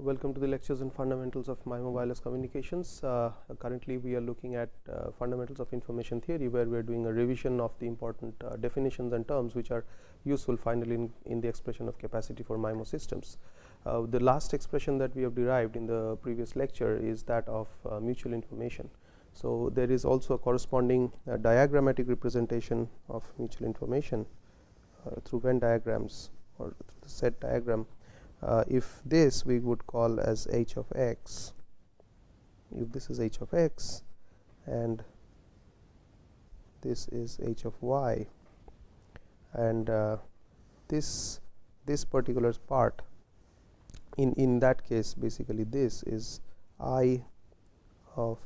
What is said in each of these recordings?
Welcome to the lectures on fundamentals of MIMO wireless communications. Currently we are looking at fundamentals of information theory, where we are doing a revision of the important definitions and terms which are useful finally in the expression of capacity for MIMO systems. The last expression that we have derived in the previous lecture is that of mutual information. So there is also a corresponding diagrammatic representation of mutual information through Venn diagrams or through the set diagram. If this we would call as h of x, if this is h of x and this is h of y, and this particular part in that case basically this is I of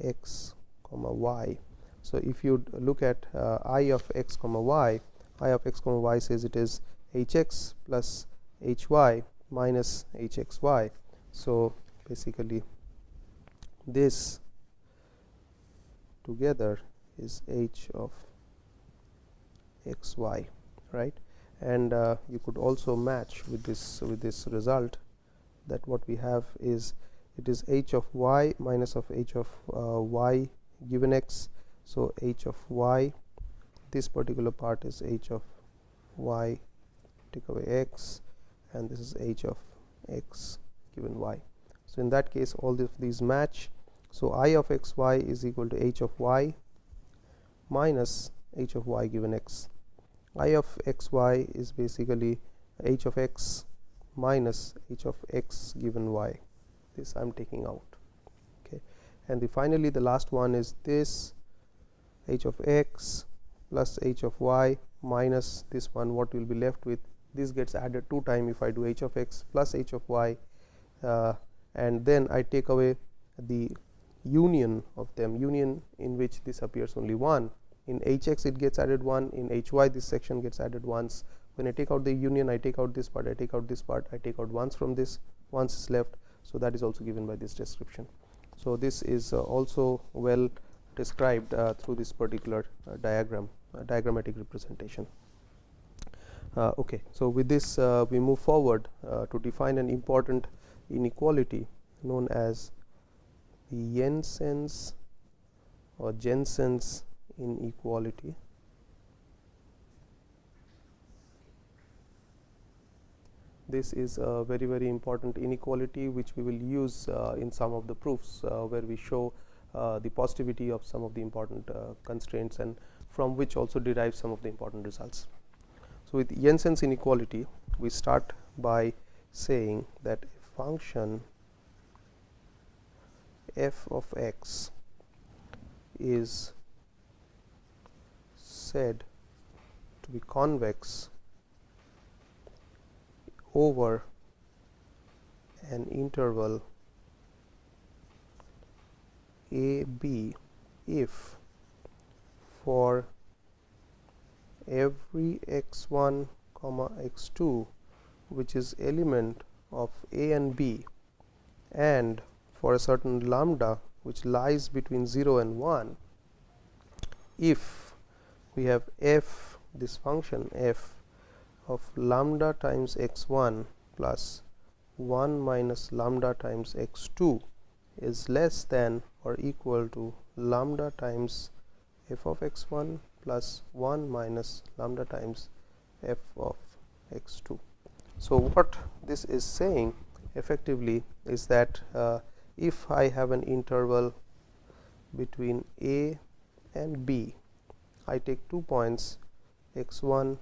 x comma y. So if you look at I of x comma y, I of x comma y says it is hx plus hy minus hxy. So basically this together is h of xy, right? And you could also match with this result that what we have is it is h of y minus of h of y given x. So h of y, this particular part is h of y, take away x, and this is h of x given y. So in that case all of these match. So I of xy is equal to h of y minus h of y given x. I of xy is basically h of x minus h of x given y. This I am taking out, okay. And finally the last one is this h of x plus h of y minus this one. What we will be left with, this gets added 2 times if I do h of x plus h of y, and then I take away the union of them, union in which this appears only 1. In hx it gets added 1, in hy this section gets added once. When I take out the union, I take out this part, I take out this part, I take out once from this, once is left. So that is also given by this description. So this is also well described through this particular diagram, diagrammatic representation. Okay, so with this we move forward to define an important inequality known as the Jensen's or Jensen's inequality. This is a very important inequality which we will use in some of the proofs where we show the positivity of some of the important constraints, and from which also derive some of the important results. So with Jensen's inequality we start by saying that a function f of x is said to be convex over an interval a b if for every x1 comma x2 which is element of a and b, and for a certain lambda which lies between 0 and 1, if we have f, this function f of lambda times x1 plus 1 minus lambda times x2 is less than or equal to lambda times f of x1 plus 1 minus lambda times f of x2. So what this is saying effectively is that if I have an interval between a and b, I take 2 points x1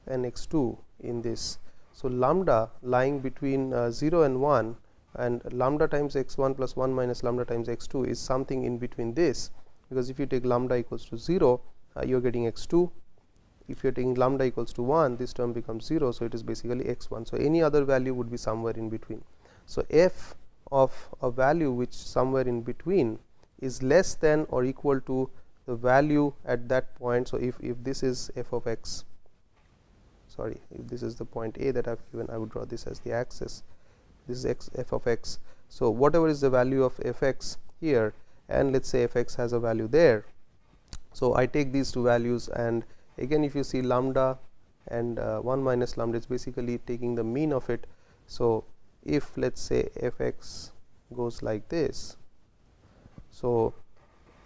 and x2 in this. So lambda lying between 0 and 1, and lambda times x1 plus 1 minus lambda times x2 is something in between this, because if you take lambda equals to 0, you are getting x2. If you are taking lambda equals to 1, this term becomes 0, so it is basically x1. So any other value would be somewhere in between. So f of a value which somewhere in between is less than or equal to the value at that point. So if this is f of x, sorry, if this is the point a that I have given, I would draw this as the axis. This is x, f of x. So whatever is the value of f x here, and let us say f x has a value there. So I take these two values, and again if you see lambda and 1 minus lambda, it's basically taking the mean of it. So if let's say fx goes like this, so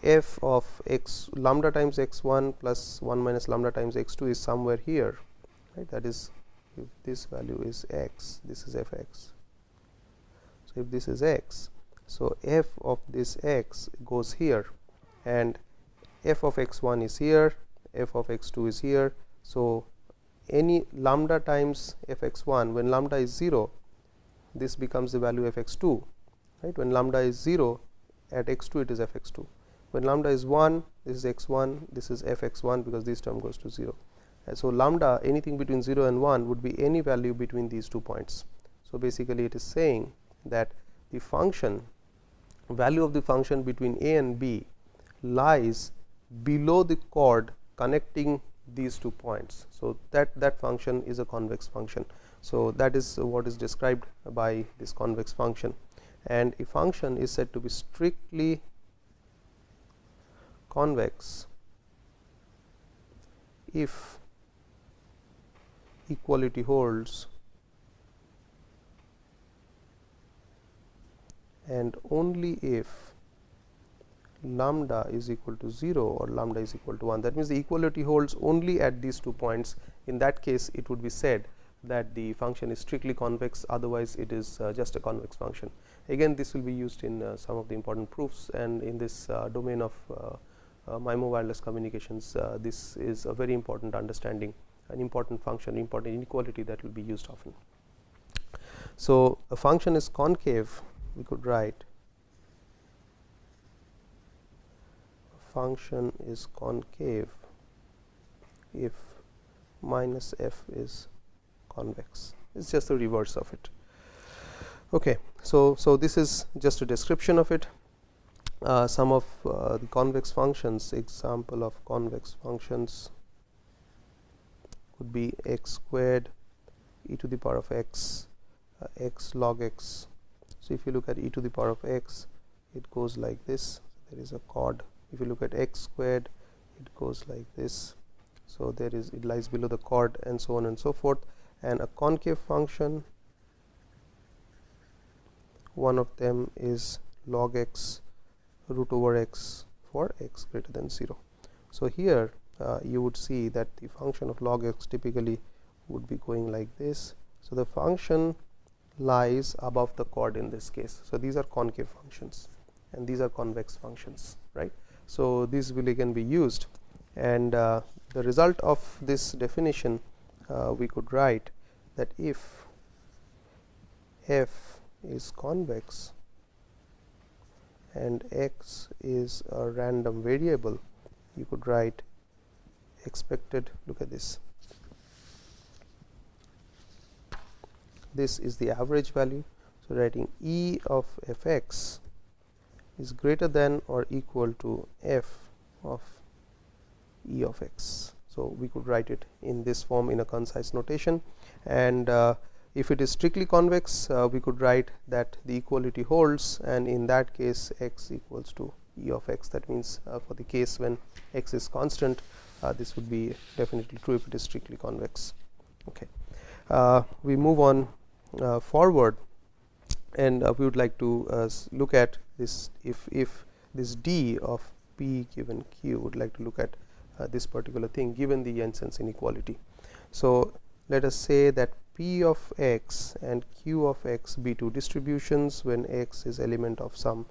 f of x lambda times x1 plus 1 minus lambda times x2 is somewhere here, right? That is, if this value is x, this is fx. So if this is x, so f of this x goes here, and f of x1 is here, f of x2 is here. So any lambda times fx1, when lambda is 0, this becomes the value of x2, right? When lambda is 0 at x2, it is fx2. When lambda is 1, this is x1, this is fx1, because this term goes to 0. And so lambda, anything between 0 and 1 would be any value between these 2 points. So basically it is saying that the function value of the function between a and b lies below the chord connecting these 2 points. So that function is a convex function. So that is what is described by this convex function, and a function is said to be strictly convex if equality holds and only if lambda is equal to 0 or lambda is equal to 1. That means the equality holds only at these 2 points. In that case, it would be said that the function is strictly convex, otherwise it is just a convex function. Again, this will be used in some of the important proofs, and in this domain of MIMO wireless communications, this is a very important understanding, an important function, important inequality that will be used often. So a function is concave, we could write function is concave if minus f is convex. It's just the reverse of it. Okay, so this is just a description of it. Some of the convex functions, example of convex functions could be x squared, e to the power of x, x log x. So if you look at e to the power of x, it goes like this. There is a chord. If you look at x squared, it goes like this. So there is, it lies below the chord, and so on and so forth. And a concave function, one of them is log x root over x for x greater than 0. So here you would see that the function of log x typically would be going like this. So the function lies above the chord in this case. So these are concave functions and these are convex functions, right? So these will again be used, and the result of this definition we could write that if f is convex and x is a random variable, you could write expected, look at this, this is the average value. So writing e of fx is greater than or equal to f of e of x. So we could write it in this form in a concise notation, and if it is strictly convex, we could write that the equality holds, and in that case x equals to e of x. That means for the case when x is constant, this would be definitely true if it is strictly convex. Okay, we move on forward, and we would like to look at this. If this d of p given q, would like to look at this particular thing given the Jensen's inequality. So let us say that p of x and q of x be two distributions when x is element of some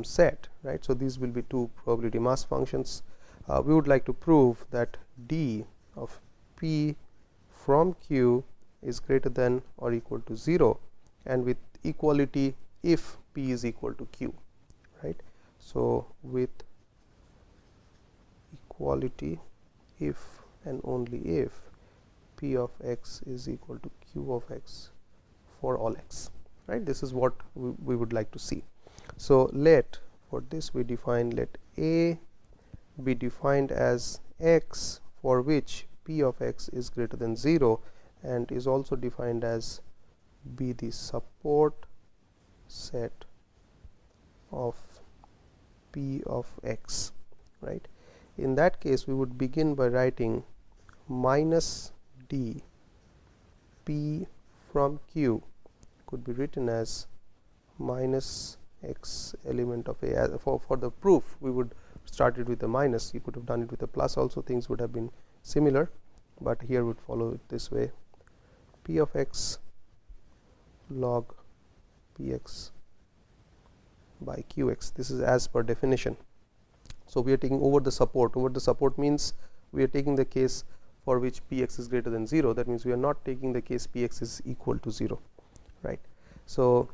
set, right? So these will be two probability mass functions. We would like to prove that d of p from q is greater than or equal to 0, and with equality if p is equal to q, right? So with equality if and only if p of x is equal to q of x for all x, right? This is what we would like to see. So let, for this we define, let a be defined as x for which p of x is greater than 0, and is also defined as be the support set of p of x, right? In that case, we would begin by writing minus d p from q could be written as minus x element of A. For the proof, we would start it with a minus. You could have done it with a plus also, things would have been similar, but here would follow it this way: p of x log px by qx. This is as per definition. So we are taking over the support. Over the support means we are taking the case for which px is greater than 0. That means we are not taking the case px is equal to 0, right? So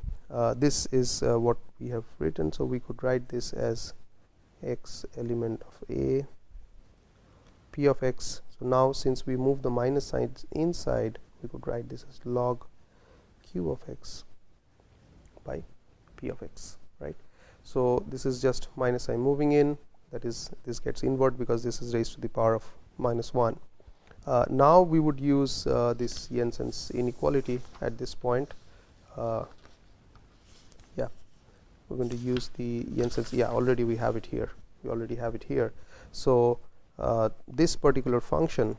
this is what we have written. So we could write this as x element of A, p of x. So now since we move the minus sign inside, we could write this as log q of x by p of x, right? So this is just minus sign moving in, that is, this gets invert because this is raised to the power of minus 1. Now we would use this Jensen's inequality at this point. Yeah, we're going to use the Jensen's. Yeah, already we have it here. We already have it here. So this particular function,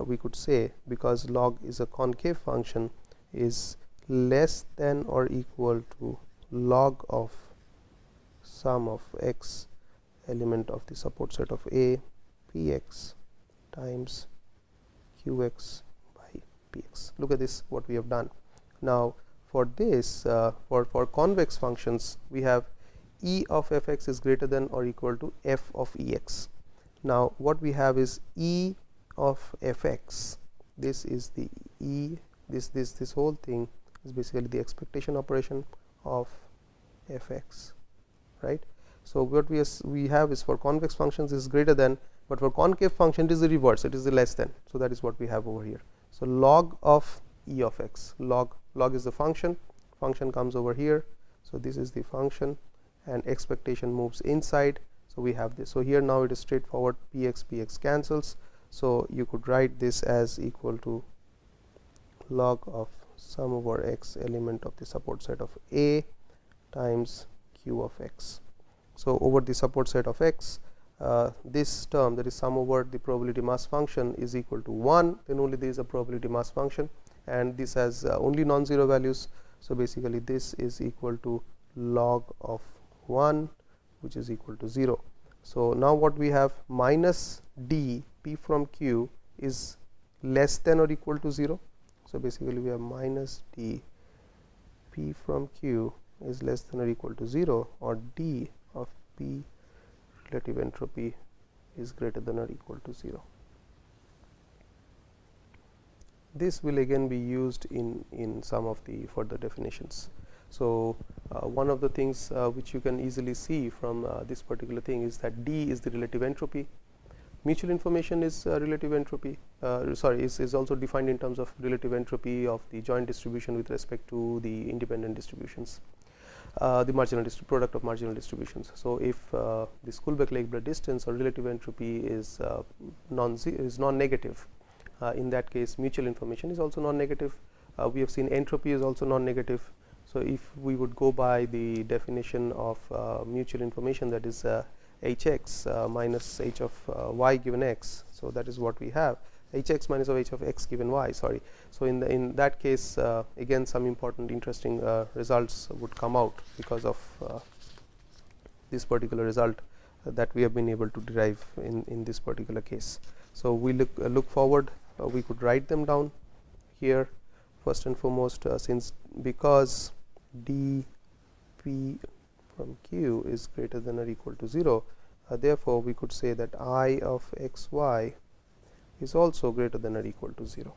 we could say, because log is a concave function, is less than or equal to log of sum of x element of the support set of A, px times qx by px. Look at this, what we have done. Now for this, for convex functions, we have e of fx is greater than or equal to f of ex. Now what we have is e of fx. This is the e, this whole thing is basically the expectation operation of fx, right? So what we have is, for convex functions is greater than, but for concave function it is the reverse, it is the less than. So that is what we have over here. So log of e of x, log is the function comes over here. So this is the function, and expectation moves inside. So we have this. So here now it is straightforward, px cancels. So you could write this as equal to log of sum over x element of the support set of A times q of x. So over the support set of x, this term, that is sum over the probability mass function, is equal to 1, then only there is a probability mass function, and this has only non-zero values. So basically this is equal to log of 1, which is equal to 0. So now what we have, minus d p from q is less than or equal to 0. So basically we have minus d p from q is less than or equal to 0, or d of p relative entropy is greater than or equal to 0. This will again be used in some of the further definitions. So one of the things which you can easily see from this particular thing is that d is the relative entropy. Mutual information is relative entropy, is also defined in terms of relative entropy of the joint distribution with respect to the independent distributions, the marginal product of marginal distributions. So if the Kullback-Leibler distance or relative entropy is non-negative, in that case mutual information is also non-negative. We have seen entropy is also non-negative. So if we would go by the definition of mutual information, that is hx minus h of y given x, so that is what we have, hx minus of h of x given y, sorry. So in that case, again some important interesting results would come out because of this particular result that we have been able to derive in this particular case. So we look forward, we could write them down here. First and foremost, because d p from q is greater than or equal to 0, therefore we could say that I of x y is also greater than or equal to 0,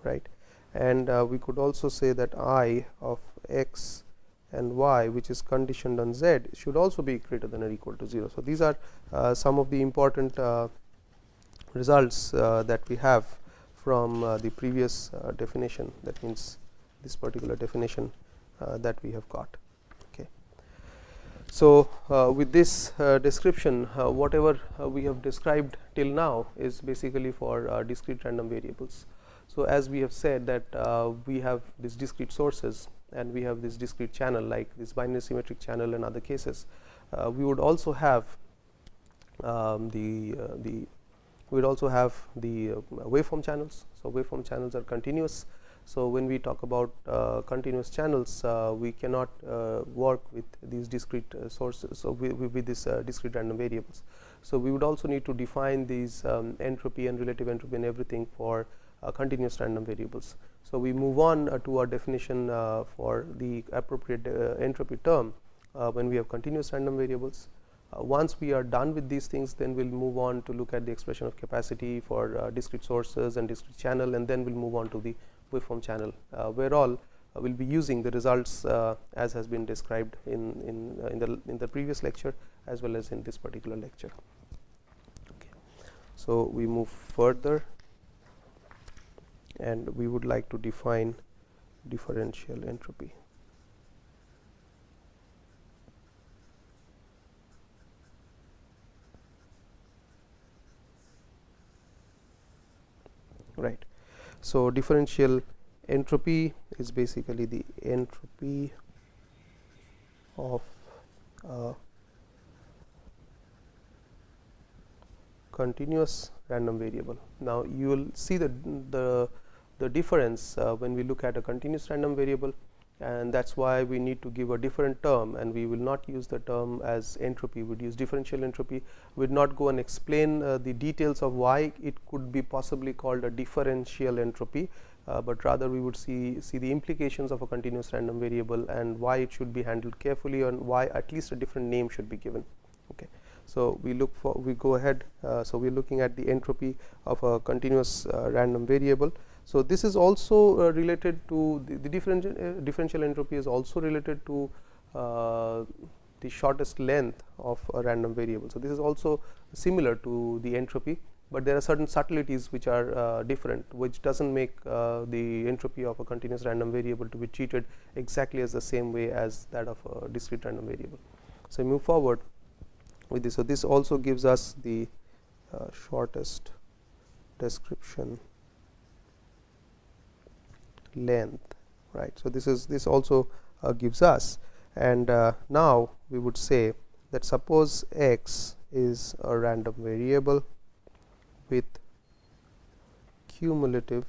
right? And we could also say that I of x and y, which is conditioned on z, should also be greater than or equal to 0. So these are some of the important results that we have from the previous definition. That means this particular definition that we have got. Okay. So with this description, whatever we have described till now is basically for discrete random variables. So as we have said that we have these discrete sources and we have this discrete channel like this binary symmetric channel and other cases. We would also have the waveform channels. So waveform channels are continuous. So when we talk about continuous channels, we cannot work with these discrete sources, so with these discrete random variables. So we would also need to define these entropy and relative entropy and everything for continuous random variables. So we move on to our definition for the appropriate entropy term when we have continuous random variables. Once we are done with these things, then we'll move on to look at the expression of capacity for discrete sources and discrete channel, and then we'll move on to the waveform channel, where all we'll be using the results as has been described in the previous lecture as well as in this particular lecture. Okay. So we move further, and we would like to define differential entropy. Right. So differential entropy is basically the entropy of a continuous random variable. Now you will see the difference when we look at a continuous random variable, and that's why we need to give a different term, and we will not use the term as entropy, we would use differential entropy. We would not go and explain the details of why it could be possibly called a differential entropy, but rather we would see the implications of a continuous random variable and why it should be handled carefully, and why at least a different name should be given. Okay. So we go ahead. So we are looking at the entropy of a continuous random variable. So this is also related to the differential entropy is also related to the shortest length of a random variable. So this is also similar to the entropy, but there are certain subtleties which are different, which doesn't make the entropy of a continuous random variable to be treated exactly as the same way as that of a discrete random variable. So we move forward with this. So this also gives us the shortest description length, right. So this also gives us, and now we would say that suppose x is a random variable with cumulative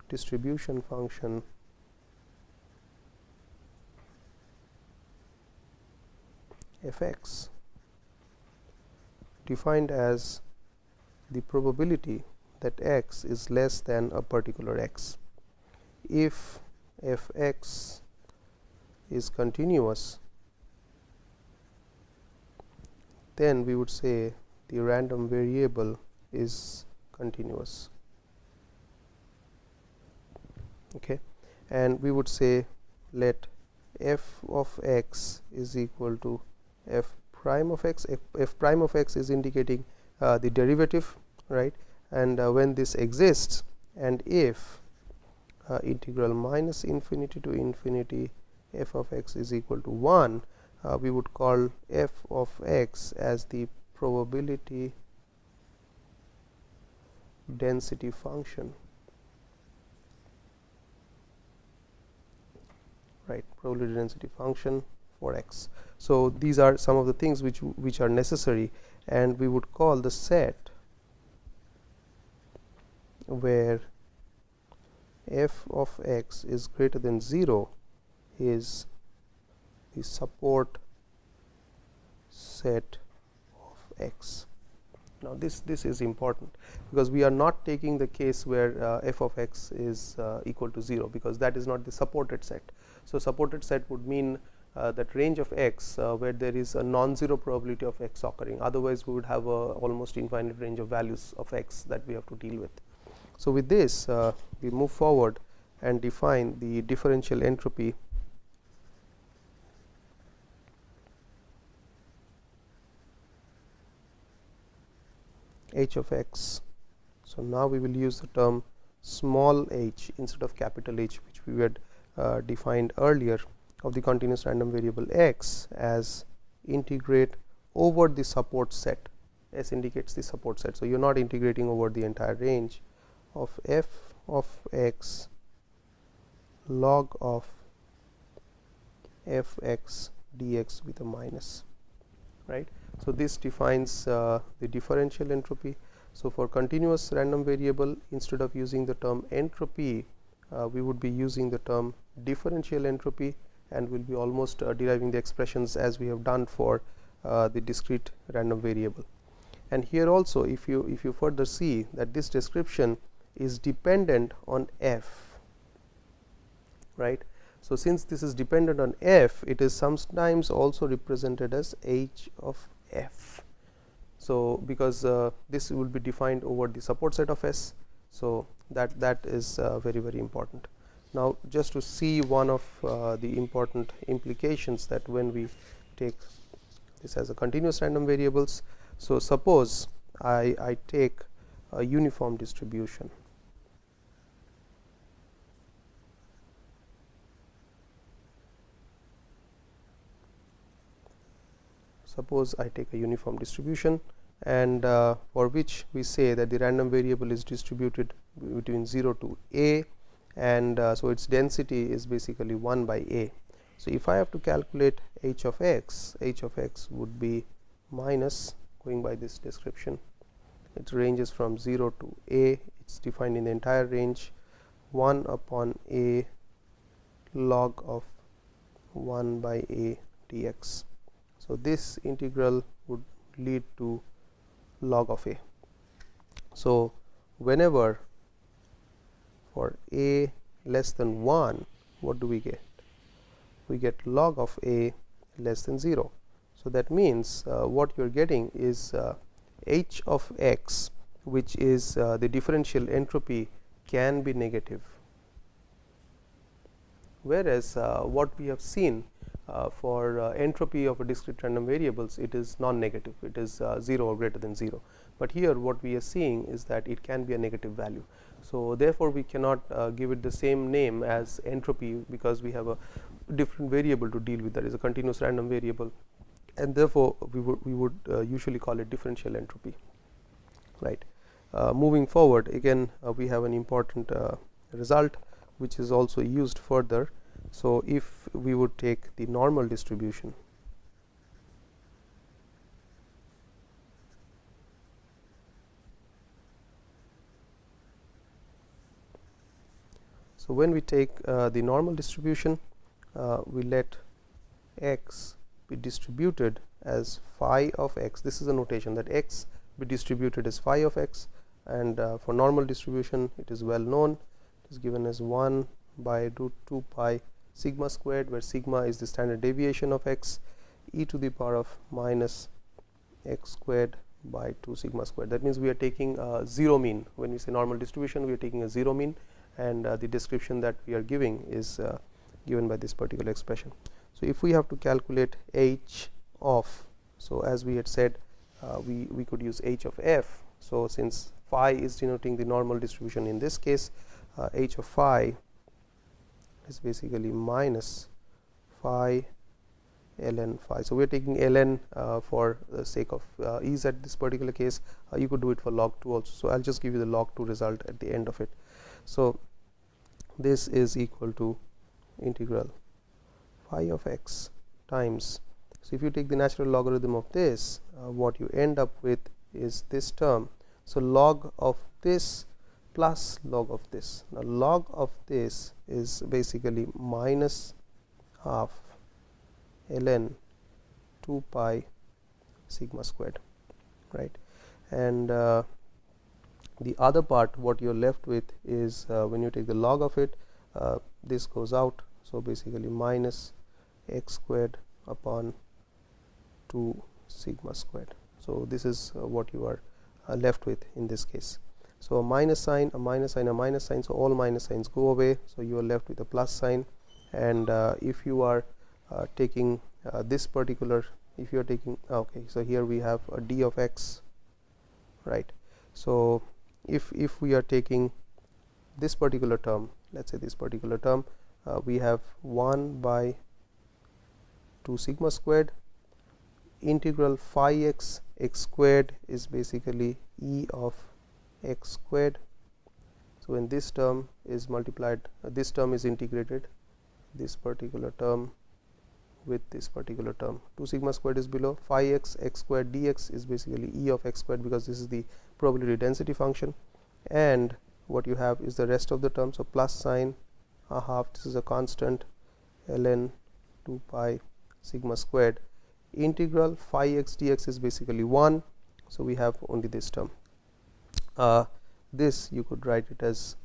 distribution function f(x) defined as the probability that x is less than a particular x. If f(x) is continuous, then we would say the random variable is continuous. Okay, and we would say let f of x is equal to f prime of x. F prime of x is indicating the derivative, right, and when this exists, and if integral minus infinity to infinity f of x is equal to 1, we would call f of x as the probability density function, right, probability density function for x. So these are some of the things which are necessary, and we would call the set where f of x is greater than 0 is the support set of x. Now this is important, because we are not taking the case where f of x is equal to 0, because that is not the supported set. So supported set would mean that range of x where there is a non-zero probability of x occurring. Otherwise we would have a almost infinite range of values of x that we have to deal with. So with this we move forward and define the differential entropy h of x. So now we will use the term small h instead of capital H, which we had defined earlier, of the continuous random variable x as integrate over the support set. S indicates the support set. So you are not integrating over the entire range of f of x log of f x dx with a minus, right. So this defines the differential entropy. So for continuous random variable, instead of using the term entropy, we would be using the term differential entropy, and we'll be almost deriving the expressions as we have done for the discrete random variable. And here also, if you further see that this description is dependent on f, right. So since this is dependent on f, it is sometimes also represented as h of f. So because this will be defined over the support set of S, so that is very important. Now just to see one of the important implications, that when we take this as a continuous random variables, so suppose I take a uniform distribution. Suppose I take a uniform distribution, and for which we say that the random variable is distributed between 0 to a, and so its density is basically 1 by a. So if I have to calculate h of x would be minus, going by this description, it ranges from 0 to a, it's defined in the entire range, 1 upon a log of 1 by a dx. So this integral would lead to log of a. So whenever for a less than 1, what do we get? We get log of a less than 0. So that means what you are getting is h of x, which is the differential entropy, can be negative, whereas what we have seen for entropy of a discrete random variables, it is non-negative, it is 0 or greater than 0. But here what we are seeing is that it can be a negative value. So therefore we cannot give it the same name as entropy, because we have a different variable to deal with, that is a continuous random variable, and therefore we would usually call it differential entropy, right. Moving forward, again we have an important result which is also used further. So if we would take the normal distribution, so when we take the normal distribution, we let x be distributed as phi of x. This is a notation that x be distributed as phi of x, and for normal distribution it is well known, it is given as 1 by root 2 pi sigma squared, where sigma is the standard deviation of x, e to the power of minus x squared by 2 sigma squared. That means we are taking a zero mean. When we say normal distribution, we are taking a zero mean, and the description that we are giving is given by this particular expression. So if we have to calculate h of, so as we had said, we could use h of f. So since phi is denoting the normal distribution in this case, h of phi is basically minus phi ln phi. So we are taking ln for the sake of ease at this particular case. You could do it for log 2 also. So I'll just give you the log 2 result at the end of it. So this is equal to integral phi of x times, so if you take the natural logarithm of this, what you end up with is this term. So log of this plus log of this. Now log of this is basically minus half ln 2 pi sigma squared, right. And the other part, what you're left with is when you take the log of it, this goes out, so basically minus x squared upon 2 sigma squared. So this is what you are left with in this case. So a minus sign, a minus sign, a minus sign, so all minus signs go away, so you are left with a plus sign. And if you are taking this particular, if you are taking, okay, so here we have a d of x, right. So if we are taking this particular term, let's say this particular term, we have 1 by 2 sigma squared, integral phi x squared is basically e of x squared. So when this term is multiplied, this term is integrated, this particular term with this particular term, 2 sigma squared is below, phi x squared dx is basically e of x squared, because this is the probability density function, and what you have is the rest of the terms. So plus sign a half, this is a constant, ln 2 pi sigma squared, integral phi x dx is basically 1. So we have only this term. This you could write it as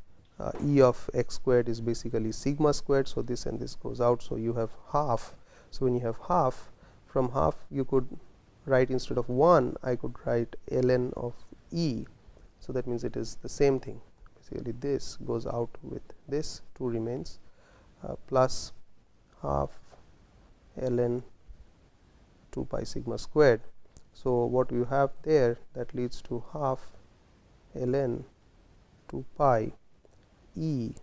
e of x squared is basically sigma squared. So this and this goes out, so you have half. So when you have half, from half you could write, instead of 1 I could write ln of e. So that means it is the same thing. Basically this goes out with this, 2 remains, plus half ln 2 pi sigma squared. So what you have there, that leads to half ln 2 pi e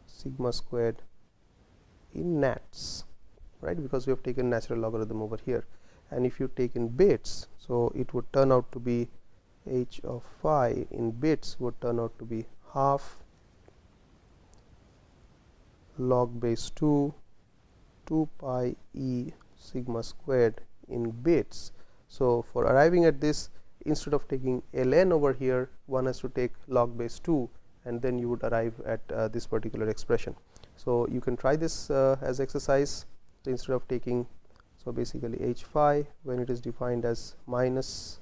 sigma squared in nats, right, because we have taken natural logarithm over here. And if you take in bits, so it would turn out to be h of phi in bits would turn out to be half log base 2 pi e sigma squared in bits. So for arriving at this, instead of taking ln over here, one has to take log base 2, and then you would arrive at this particular expression. So you can try this as exercise. So instead of taking, so basically h phi, when it is defined as minus,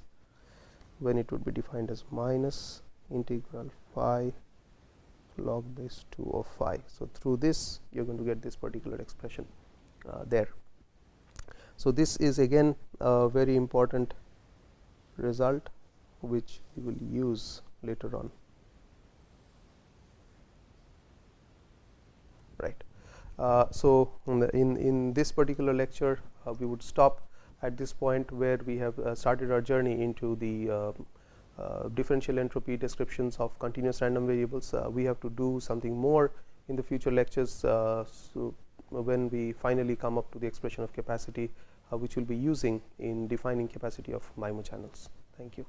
when it would be defined as minus integral phi log base 2 of phi. So through this you are going to get this particular expression there. So this is again a very important result which we will use later on, right. So in this particular lecture we would stop at this point where we have started our journey into the differential entropy descriptions of continuous random variables. We have to do something more in the future lectures, so when we finally come up to the expression of capacity which we will be using in defining capacity of MIMO channels. Thank you.